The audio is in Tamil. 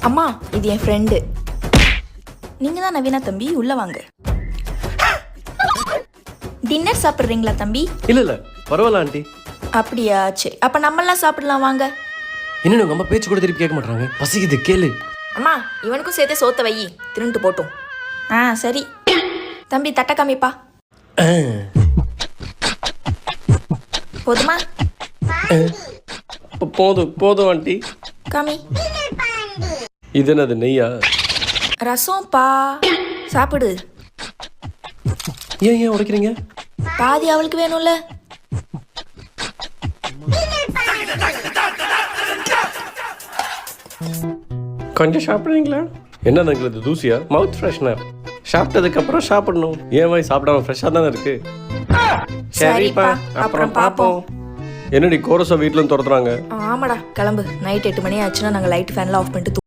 அம்மா இது என் ஃப்ரெண்டு. நீங்க தான் நவீனா தம்பி, உள்ள வாங்க. டின்னர் சாப்பிட்றீங்களா தம்பி? இல்ல பரவாயில்ல ஆண்டி. அப்படியா, சரி. அப்ப நம்மளாம் சாப்பிடலாம் வாங்க. என்ன உங்க அம்மா பேச்சு கூட திருப்பி கேட்க மாட்டாங்க? பசிக்குது கேளு. அம்மா இவனுக்கும் சேர்த்து சோத்த வை, திருண்டு போட்டும். சரி தம்பி, தட்டை காமிப்பா. போதுமா? போதும் ஆண்டி. காமி. இது என்னது, நெய்யா? ரசம்பா, சாப்பிடு. ஏன் உடைக்கிறீங்க? பாதி அவளுக்கு வேணும்ல. கொஞ்சம் சாப்பிடுறீங்களா? என்னது எங்களுக்கு தூசியா? மவுத் ஃப்ரெஷ்னர். சாப்பிட்டதுக்கு அப்புறம் சாப்பிடணும். ஏன் வாய் சாப்பிடாம ஃப்ரெஷ்ஷாக தானே இருக்கு. சரிப்பா, அப்புறம் பார்ப்போம். என்னடி கோரஸை வீட்டில் துரத்துறாங்க? ஆமாடா, கிளம்பு. நைட் 8 மணி ஆச்சுன்னா நாங்கள் லைட் ஃபேன்லாம் ஆஃப் பண்ணிட்டு